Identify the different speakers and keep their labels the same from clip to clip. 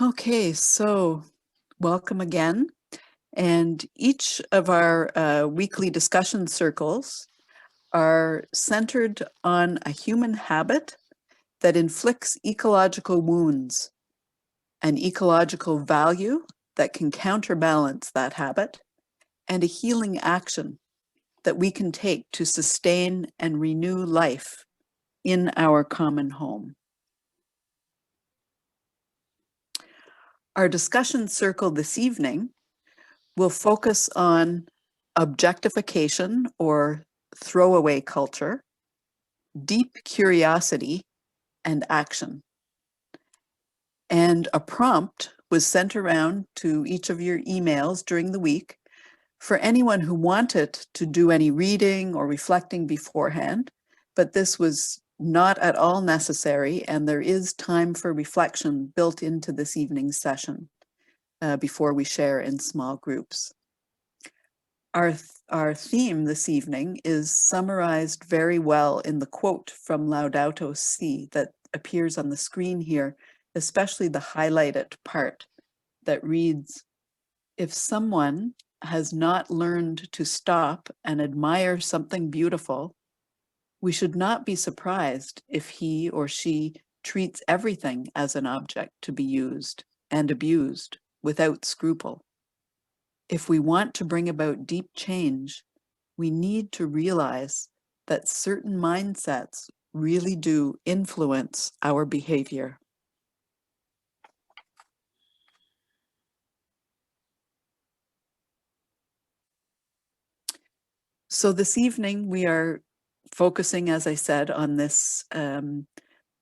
Speaker 1: Okay, so welcome again. And each of our weekly discussion circles are centered on a human habit that inflicts ecological wounds, an ecological value that can counterbalance that habit, and a healing action that we can take to sustain and renew life in our common home. Our discussion circle this evening will focus on objectification or throwaway culture, deep curiosity, and action. And a prompt was sent around to each of your emails during the week for anyone who wanted to do any reading or reflecting beforehand, but this was not at all necessary, and there is time for reflection built into this evening's session before we share in small groups. Our theme this evening is summarized very well in the quote from Laudato Si that appears on the screen here, especially the highlighted part that reads, "If someone has not learned to stop and admire something beautiful, we should not be surprised if he or she treats everything as an object to be used and abused without scruple. If we want to bring about deep change, we need to realize that certain mindsets really do influence our behavior." So this evening we are focusing, as I said, on this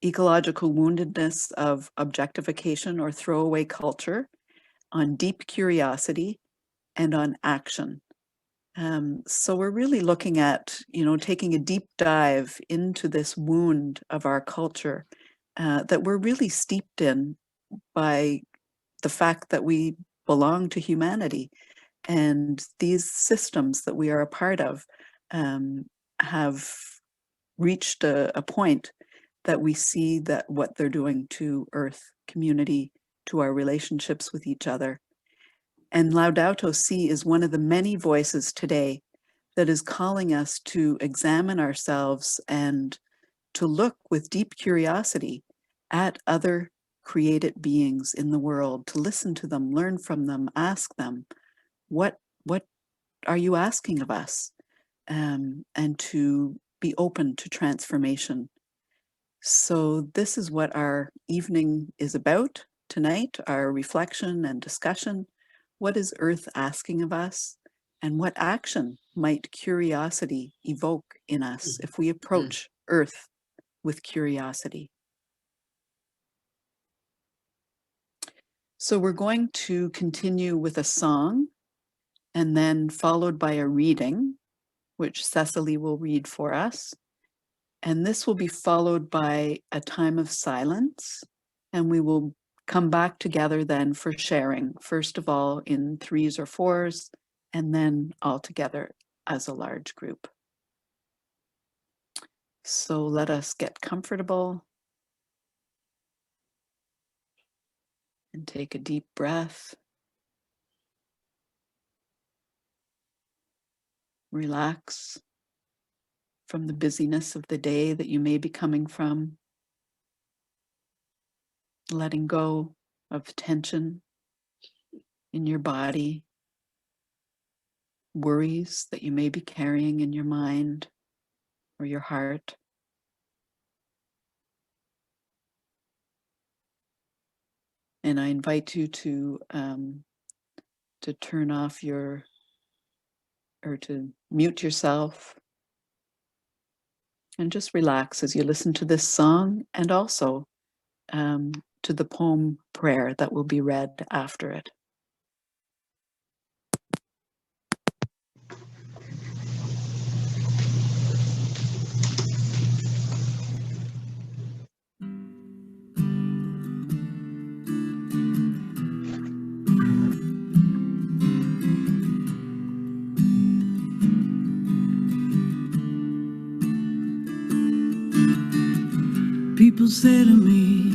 Speaker 1: ecological woundedness of objectification or throwaway culture, on deep curiosity, and on action. So we're really looking at, taking a deep dive into this wound of our culture that we're really steeped in by the fact that we belong to humanity. And these systems that we are a part of have reached a point that we see that what they're doing to Earth, community, to our relationships with each other. And Laudato Si is one of the many voices today that is calling us to examine ourselves and to look with deep curiosity at other created beings in the world, to listen to them, learn from them, ask them, what are you asking of us? And to be open to transformation. So this is what our evening is about tonight, our reflection and discussion. What is Earth asking of us? And what action might curiosity evoke in us if we approach Earth with curiosity? So we're going to continue with a song and then followed by a reading, which Cecily will read for us. And this will be followed by a time of silence, and we will come back together then for sharing, first of all in threes or fours, and then all together as a large group. So let us get comfortable and take a deep breath. Relax from the busyness of the day that you may be coming from, letting go of tension in your body, worries that you may be carrying in your mind or your heart. And I invite you to turn off or to mute yourself and just relax as you listen to this song, and also to the poem prayer that will be read after it.
Speaker 2: People say to me,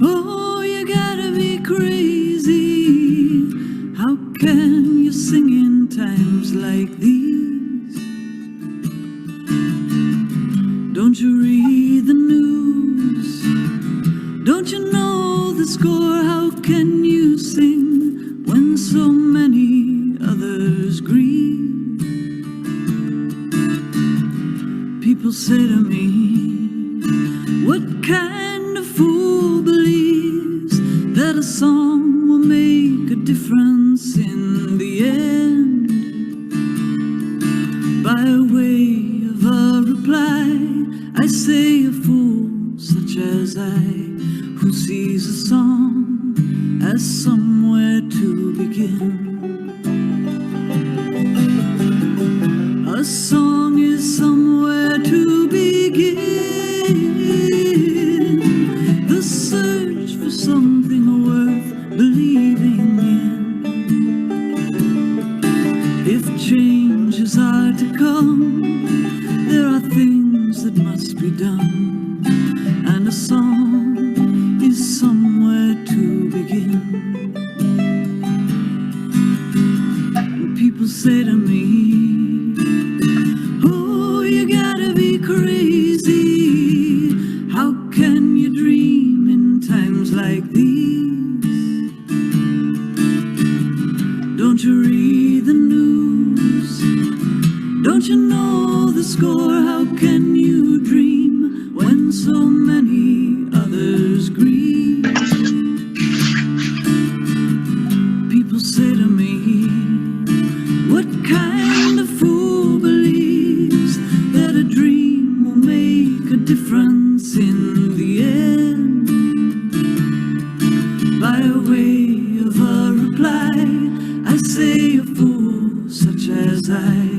Speaker 2: oh, you times like these. Don't you read the news? Don't you know the score? How can you sing when so many others grieve? People say to me, what kind of fool believes that a song will make a difference in the end? By way of a reply, I say a fool such as I, who sees a song as somewhere to begin. A song is somewhere to begin. The search for something worth believing in. If changes are to come, there are things that must be done, and a song is somewhere to begin. And people say to me, oh, you gotta be crazy. How can you dream in times like these? Don't you read the news? Don't you know the score? How can you dream when so many others grieve? People say to me, what kind of fool believes that a dream will make a difference in the end? By way of a reply, I say a fool such as I,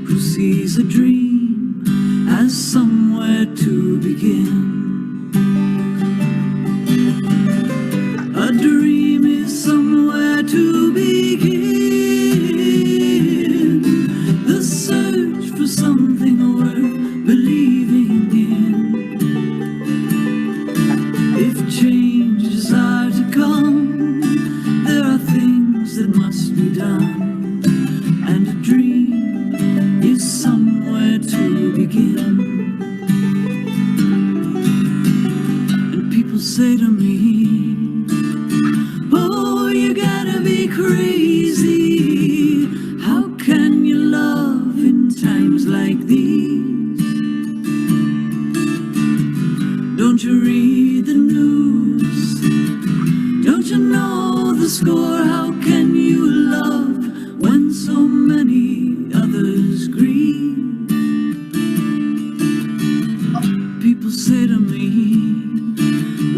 Speaker 2: who sees a dream as somewhere to begin. A dream is somewhere to begin. The search for something worth believing in. If changes are to come, there are things that must be done, and a dream is somewhere to begin. And people say to me, oh, you gotta be crazy. How can you love in times like these? Don't you read the news? Don't you know the score? How can you love when so many others grieve? People say to me,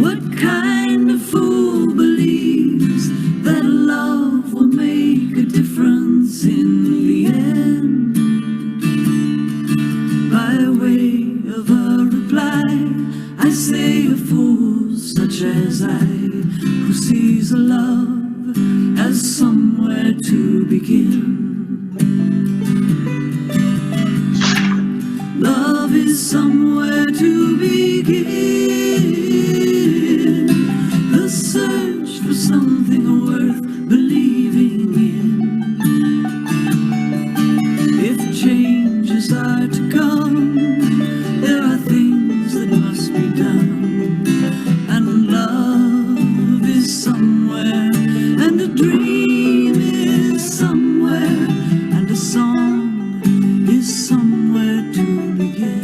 Speaker 2: what kind of fool believes that love will make a difference in the end? By way of a reply, I say a fool such as I, who sees a love as somewhere to begin. Love is somewhere to begin. The search for something worth believing in. If changes are to come, there are things that must be done, and love is somewhere, and a dream is somewhere, and a song is somewhere to begin.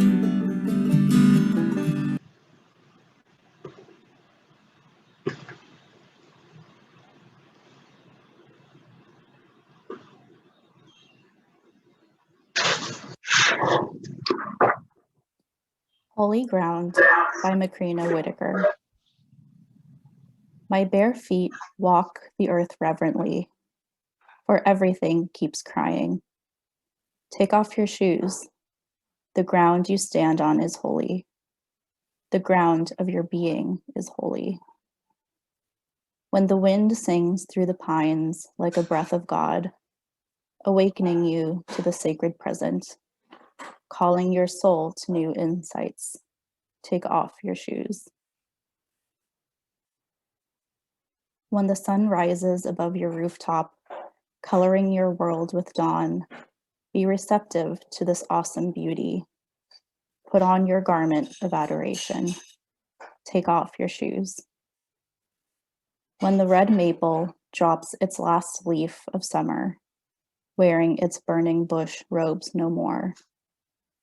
Speaker 3: Holy Ground by Macrina Whitaker. My bare feet walk the earth reverently, for everything keeps crying. Take off your shoes. The ground you stand on is holy. The ground of your being is holy. When the wind sings through the pines like a breath of God, awakening you to the sacred present, calling your soul to new insights, take off your shoes. When the sun rises above your rooftop, coloring your world with dawn. Be receptive to this awesome beauty. Put on your garment of adoration. Take off your shoes. When the red maple drops its last leaf of summer, wearing its burning bush robes no more,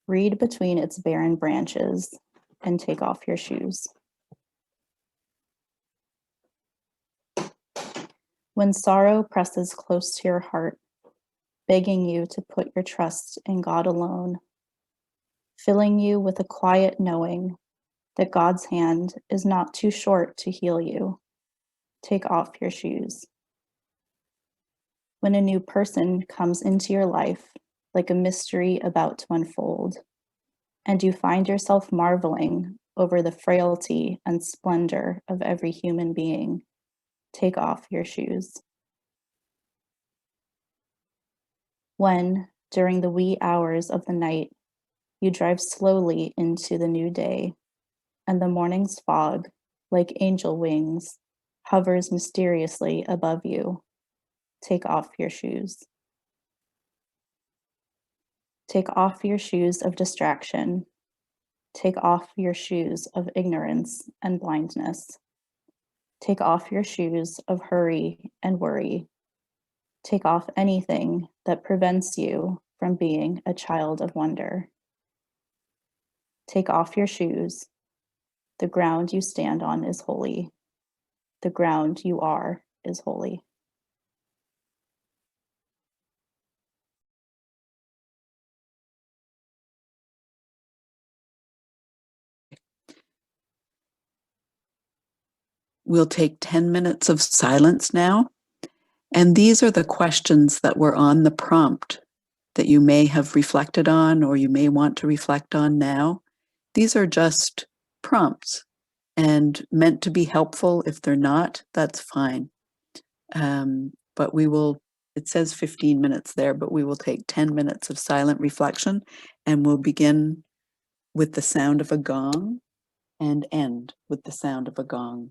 Speaker 3: read between its barren branches and take off your shoes. When sorrow presses close to your heart, begging you to put your trust in God alone, filling you with a quiet knowing that God's hand is not too short to heal you, take off your shoes. When a new person comes into your life, like a mystery about to unfold, and you find yourself marveling over the frailty and splendor of every human being, take off your shoes. When, during the wee hours of the night, you drive slowly into the new day, and the morning's fog, like angel wings, hovers mysteriously above you, take off your shoes. Take off your shoes of distraction. Take off your shoes of ignorance and blindness. Take off your shoes of hurry and worry. Take off anything that prevents you from being a child of wonder. Take off your shoes. The ground you stand on is holy. The ground you are is holy.
Speaker 1: We'll take 10 minutes of silence now. And these are the questions that were on the prompt that you may have reflected on or you may want to reflect on now. These are just prompts and meant to be helpful. If they're not, that's fine. But we will, it says 15 minutes there, but we will take 10 minutes of silent reflection, and we'll begin with the sound of a gong and end with the sound of a gong.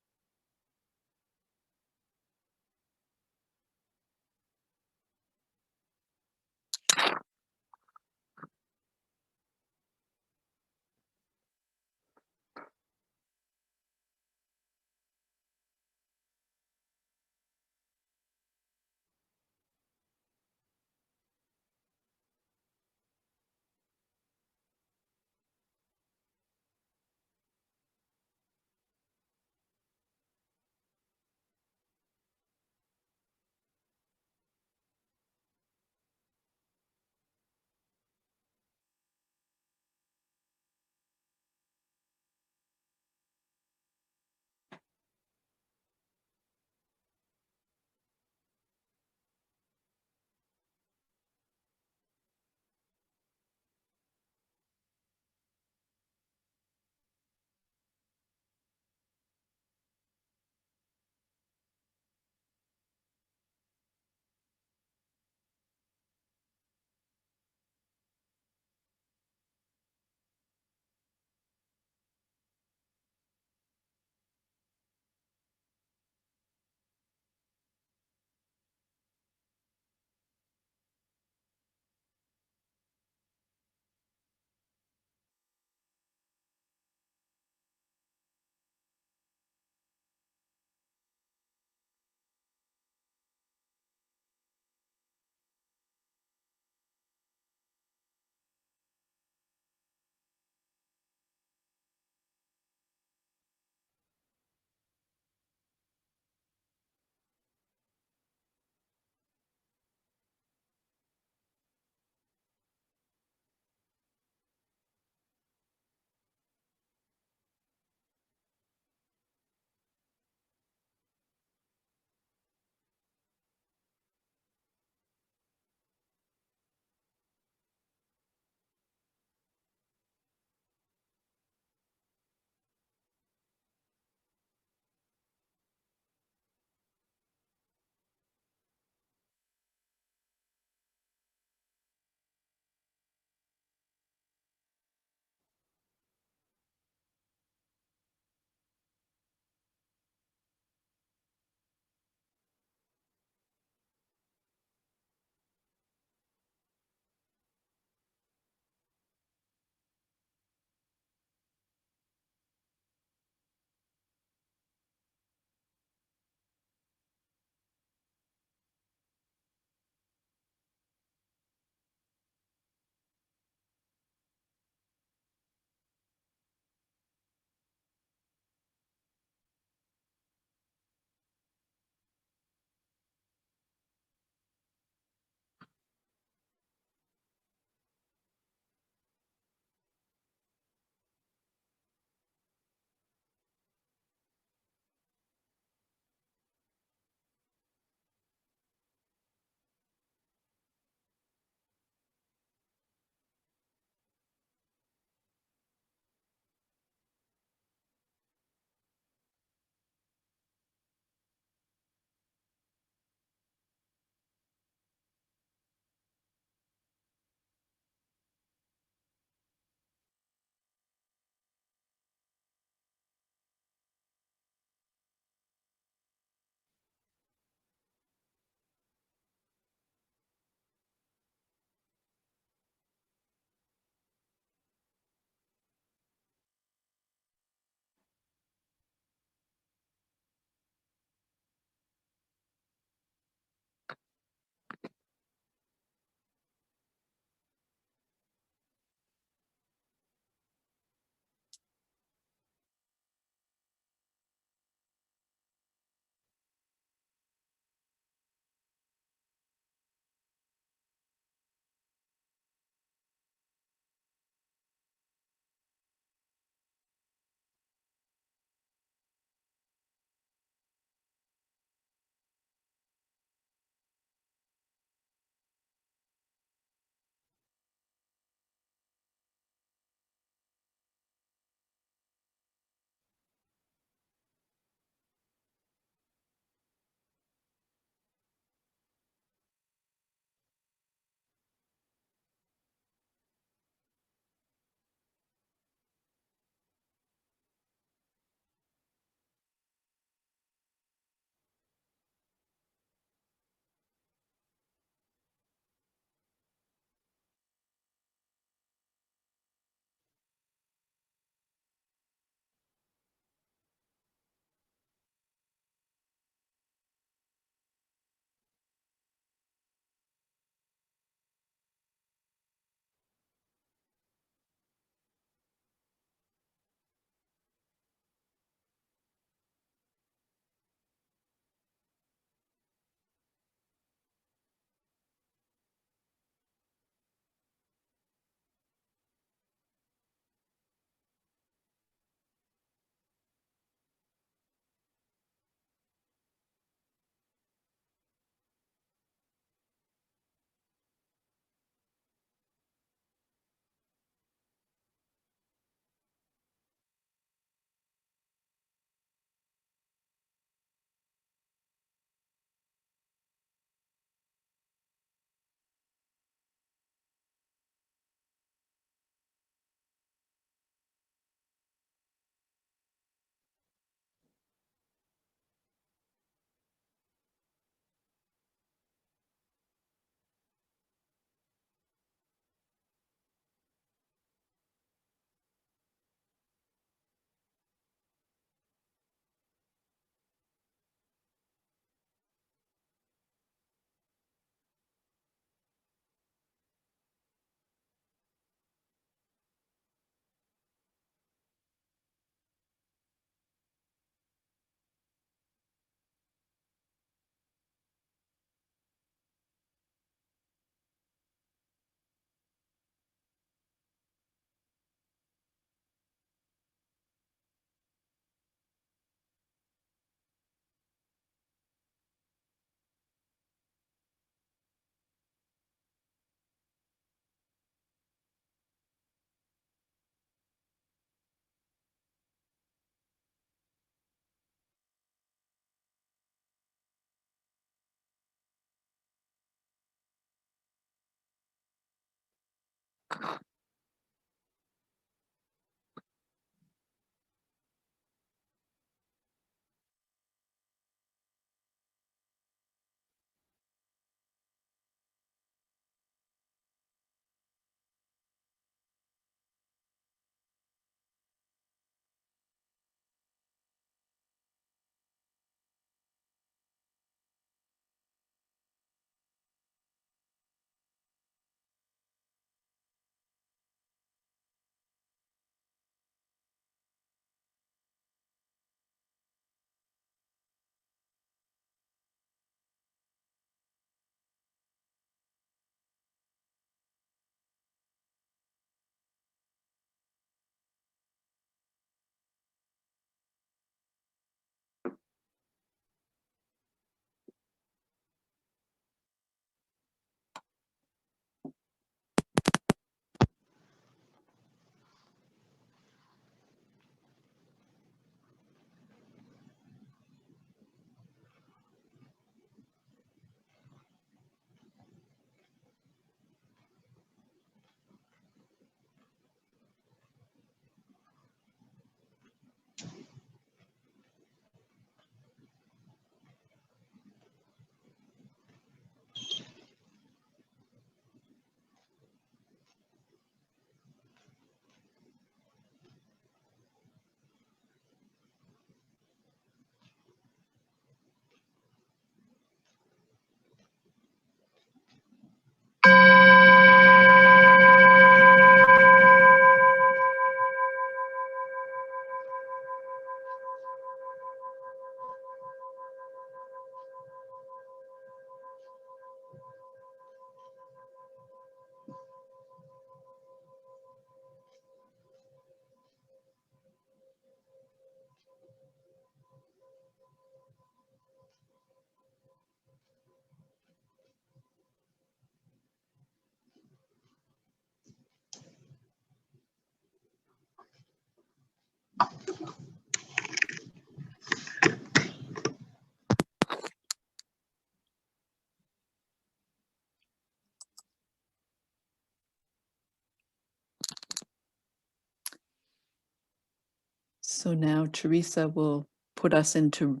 Speaker 1: So now Teresa will put us into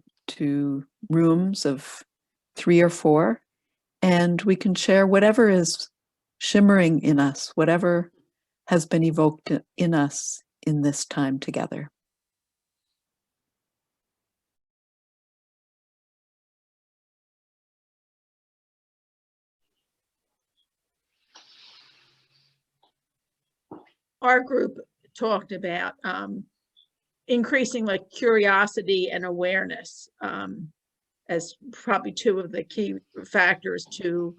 Speaker 1: rooms of 3 or 4, and we can share whatever is shimmering in us, whatever has been evoked in us in this time together.
Speaker 4: Our group talked about increasing like curiosity and awareness as probably 2 of the key factors to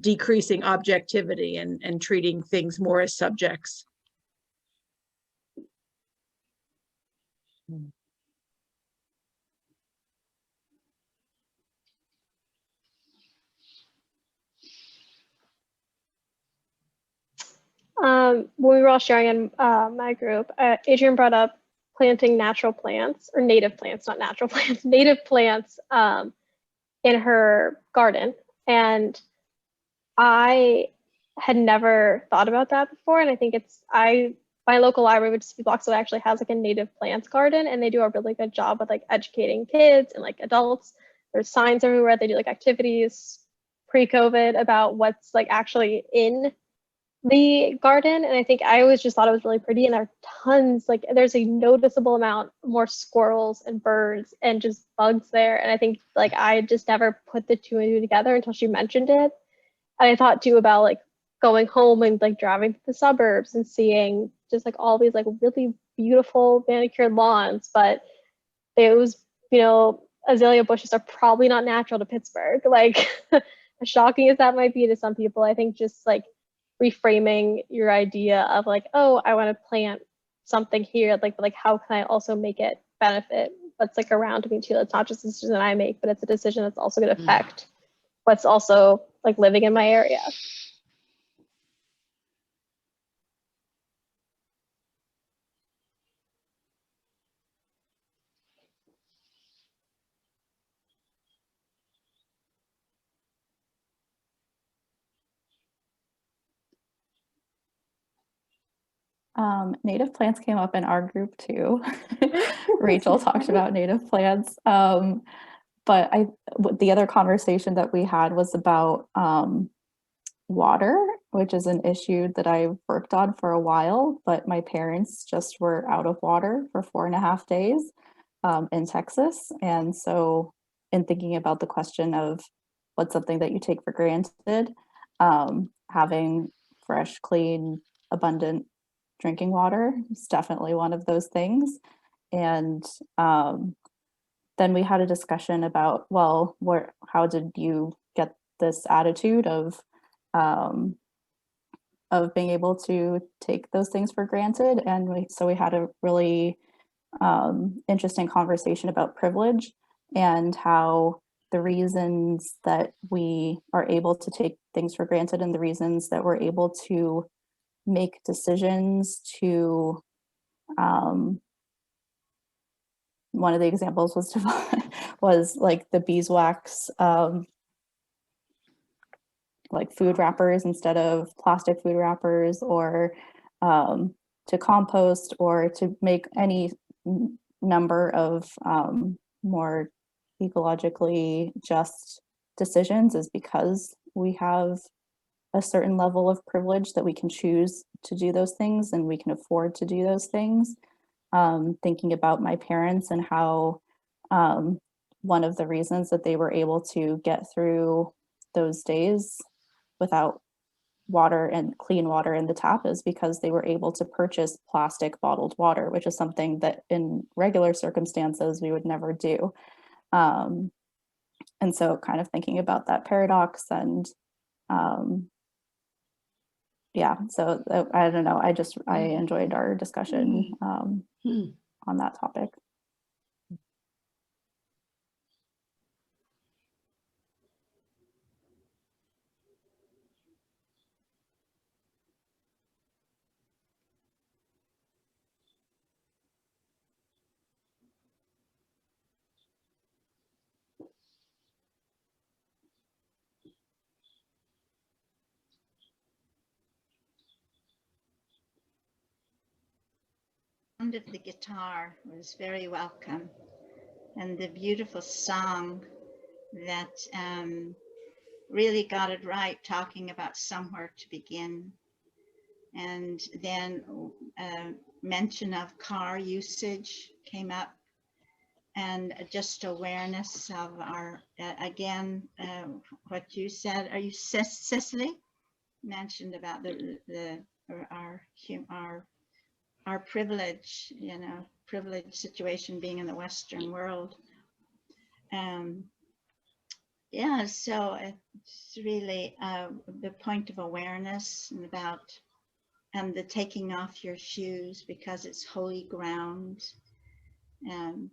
Speaker 4: decreasing objectivity and treating things more as subjects.
Speaker 5: When we were all sharing in my group, Adrienne brought up planting natural plants, or native plants, not natural plants, native plants in her garden. And I had never thought about that before. And I think my local library, which is a few blocks away, actually has like a native plants garden, and they do a really good job with like educating kids and like adults. There's signs everywhere. They do like activities pre-COVID about what's like actually in the garden. And I think I always just thought it was really pretty, and there are tons, like there's a noticeable amount more squirrels and birds and just bugs there. And I think like I just never put the 2 and 2 together until she mentioned it. And I thought too about like going home and like driving to the suburbs and seeing just like all these like really beautiful manicured lawns, but those, azalea bushes are probably not natural to Pittsburgh. Like as shocking as that might be to some people, I think just like reframing your idea of like, oh, I want to plant something here, like how can I also make it benefit what's like around me too? It's not just a decision that I make, but it's a decision that's also going to affect what's also like living in my area.
Speaker 3: Native plants came up in our group too. Rachel talked about native plants. But the other conversation that we had was about water, which is an issue that I've worked on for a while, but my parents just were out of water for 4.5 days in Texas. And so in thinking about the question of what's something that you take for granted, having fresh, clean, abundant drinking water is definitely one of those things. And then we had a discussion about, well, how did you get this attitude of being able to take those things for granted? And so we had a really interesting conversation about privilege and how the reasons that we are able to take things for granted and the reasons that we're able to make decisions to one of the examples was was like the beeswax like food wrappers instead of plastic food wrappers, or to compost, or to make any number of more ecologically just decisions, is because we have a certain level of privilege that we can choose to do those things and we can afford to do those things. Thinking about my parents and how one of the reasons that they were able to get through those days without water and clean water in the tap is because they were able to purchase plastic bottled water, which is something that in regular circumstances we would never do. And so kind of thinking about that paradox and yeah, so I don't know, I enjoyed our discussion on that topic.
Speaker 6: Sound of the guitar was very welcome, and the beautiful song that really got it right, talking about somewhere to begin. And then mention of car usage came up, and just awareness of our, again, what you said, are you Cicely? Mentioned about our privilege, privileged situation being in the Western world. Yeah, so it's really the point of awareness and about, and the taking off your shoes because it's holy ground. And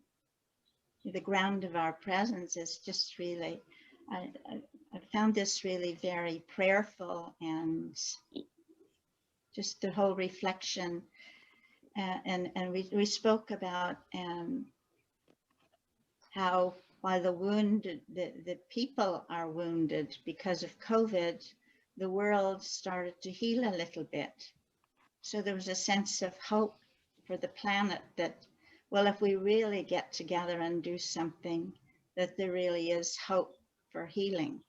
Speaker 6: the ground of our presence is just really, I found this really very prayerful, and just the whole reflection. And we spoke about how while the people are wounded because of COVID, the world started to heal a little bit. So there was a sense of hope for the planet that, well, if we really get together and do something, that there really is hope for healing.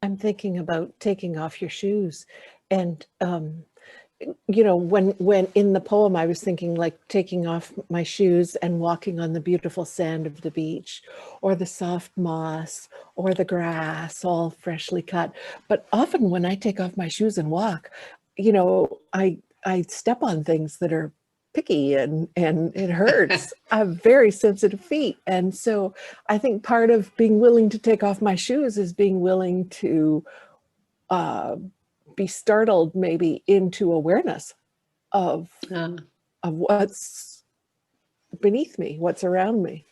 Speaker 7: I'm thinking about taking off your shoes, and when in the poem I was thinking like taking off my shoes and walking on the beautiful sand of the beach, or the soft moss, or the grass all freshly cut. But often when I take off my shoes and walk, I step on things that are picky and it hurts. I have very sensitive feet. And so I think part of being willing to take off my shoes is being willing to be startled maybe into awareness of what's beneath me, what's around me.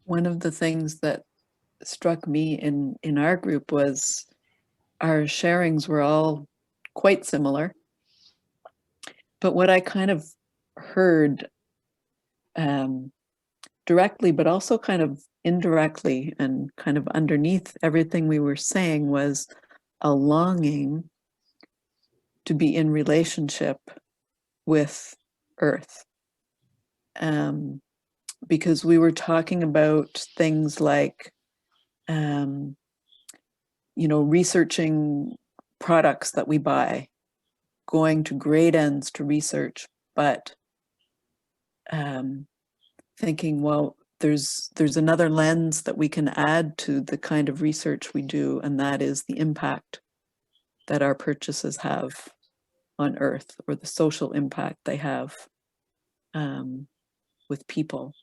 Speaker 1: One of the things that struck me in our group was our sharings were all quite similar. But what I kind of heard directly, but also kind of indirectly and kind of underneath everything we were saying was a longing to be in relationship with Earth. Because we were talking about things like, researching products that we buy, going to great ends to research, but thinking, well, there's another lens that we can add to the kind of research we do, and that is the impact that our purchases have on Earth, or the social impact they have with people,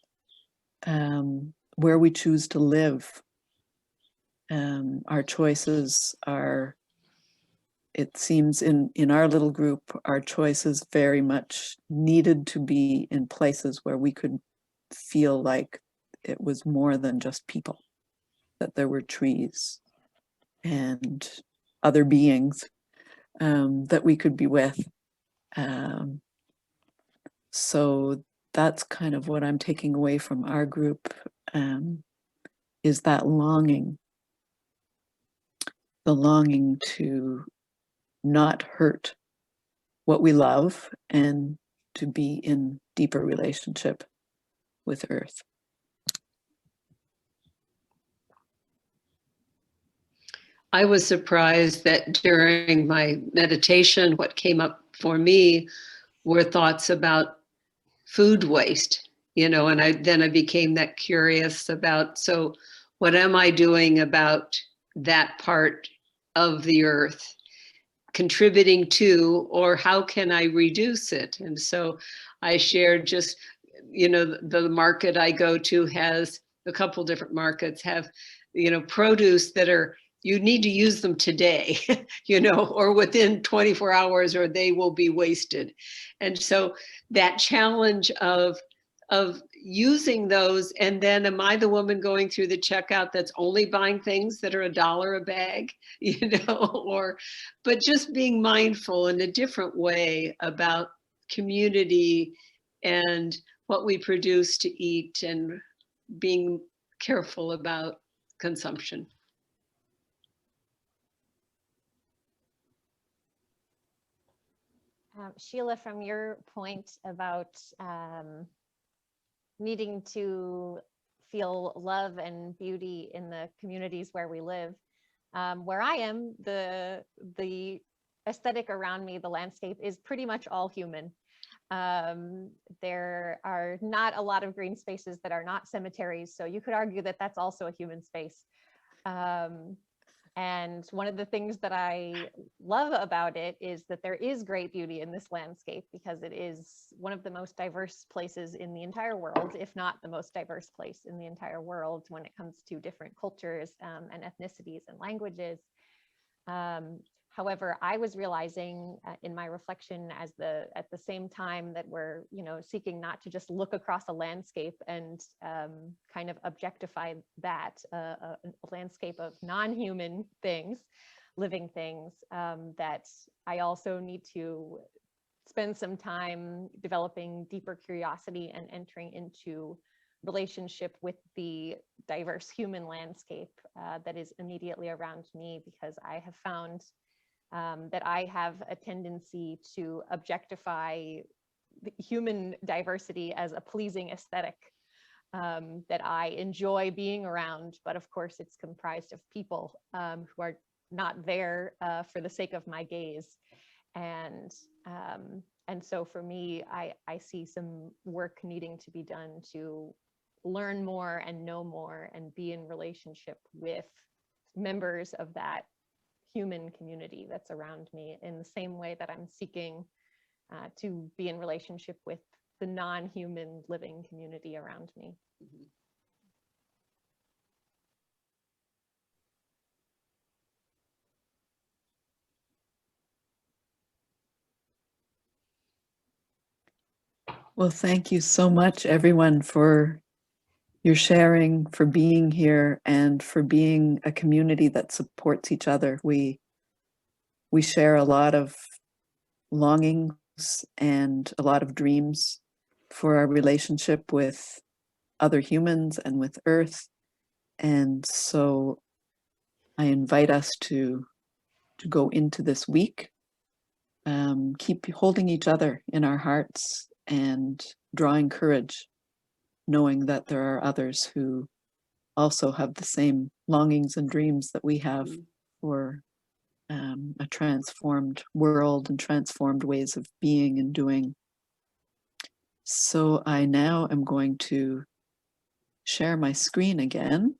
Speaker 1: where we choose to live. Our choices are, it seems in our little group, our choices very much needed to be in places where we could feel like it was more than just people, that there were trees and other beings that we could be with. So that's kind of what I'm taking away from our group, is that longing, the longing to not hurt what we love and to be in deeper relationship with Earth.
Speaker 8: I was surprised that during my meditation, what came up for me were thoughts about food waste, and I became that curious about, so what am I doing about that part of the earth, contributing to, or how can I reduce it? And so I shared just, the market I go to has a couple different markets have, produce that are, you need to use them today, or within 24 hours, or they will be wasted. And so that challenge of using those, and then am I the woman going through the checkout that's only buying things that are $1 a bag, but just being mindful in a different way about community and what we produce to eat, and being careful about consumption.
Speaker 9: Sheila, from your point about needing to feel love and beauty in the communities where we live, where I am, the aesthetic around me, the landscape is pretty much all human. There are not a lot of green spaces that are not cemeteries, so you could argue that that's also a human space. And one of the things that I love about it is that there is great beauty in this landscape, because it is one of the most diverse places in the entire world, if not the most diverse place in the entire world when it comes to different cultures and ethnicities and languages. However, I was realizing in my reflection at the same time that we're, seeking not to just look across a landscape and kind of objectify that, a landscape of non-human things, living things, that I also need to spend some time developing deeper curiosity and entering into relationship with the diverse human landscape that is immediately around me, because I have found that I have a tendency to objectify the human diversity as a pleasing aesthetic that I enjoy being around. But of course, it's comprised of people who are not there for the sake of my gaze. And so for me, I see some work needing to be done to learn more and know more and be in relationship with members of that human community that's around me, in the same way that I'm seeking to be in relationship with the non-human living community around me.
Speaker 8: Mm-hmm.
Speaker 1: Well, thank you so much, everyone, for your sharing, for being here, and for being a community that supports each other. We share a lot of longings and a lot of dreams for our relationship with other humans and with Earth. And so I invite us to go into this week, keep holding each other in our hearts and drawing courage, knowing that there are others who also have the same longings and dreams that we have for a transformed world and transformed ways of being and doing. So I now am going to share my screen again.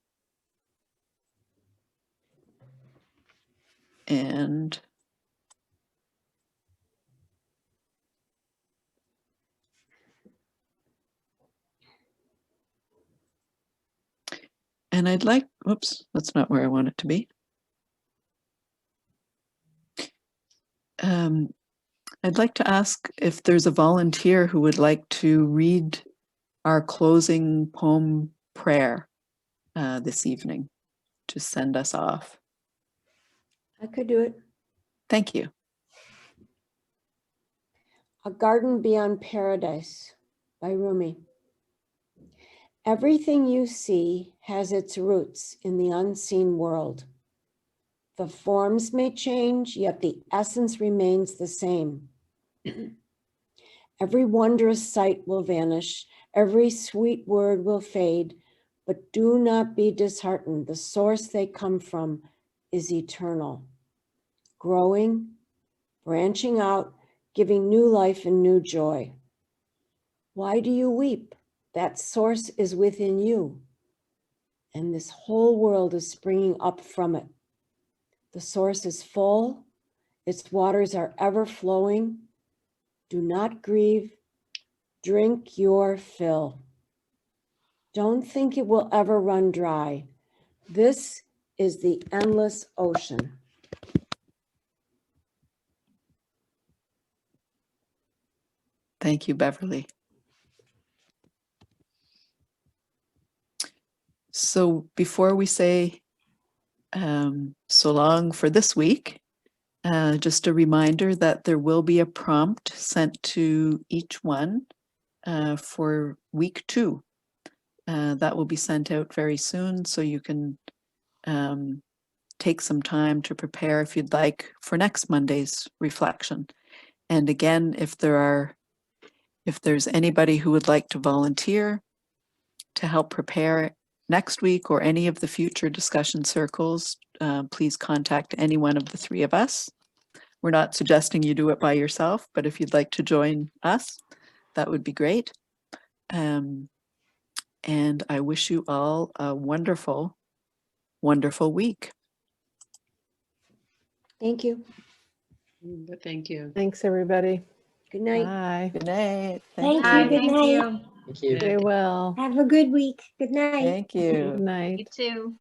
Speaker 1: And I'd like, whoops, that's not where I want it to be. I'd like to ask if there's a volunteer who would like to read our closing poem prayer this evening to send us off.
Speaker 10: I could do it.
Speaker 1: Thank you.
Speaker 10: A Garden Beyond Paradise by Rumi. Everything you see has its roots in the unseen world. The forms may change, yet the essence remains the same. Every wondrous sight will vanish, every sweet word will fade, but do not be disheartened. The source they come from is eternal, growing, branching out, giving new life and new joy. Why do you weep? That source is within you, and this whole world is springing up from it. The source is full, its waters are ever flowing. Do not grieve, drink your fill. Don't think it will ever run dry. This is the endless ocean.
Speaker 1: Thank you, Beverly. So before we say so long for this week, just a reminder that there will be a prompt sent to each one for week 2. That will be sent out very soon, so you can take some time to prepare if you'd like for next Monday's reflection. And again, if there's anybody who would like to volunteer to help prepare next week or any of the future discussion circles, please contact any one of the 3 of us. We're not suggesting you do it by yourself, but if you'd like to join us, that would be great. And I wish you all a wonderful, wonderful week.
Speaker 10: Thank you.
Speaker 8: Thank you.
Speaker 7: Thanks, everybody.
Speaker 10: Good night.
Speaker 7: Bye.
Speaker 1: Good night.
Speaker 11: Thank you.
Speaker 6: Hi,
Speaker 11: Good
Speaker 6: thank
Speaker 11: night.
Speaker 6: you.
Speaker 12: Thank you.
Speaker 7: Stay well.
Speaker 11: Have a good week. Good night.
Speaker 1: Thank you.
Speaker 7: Good night.
Speaker 6: You too.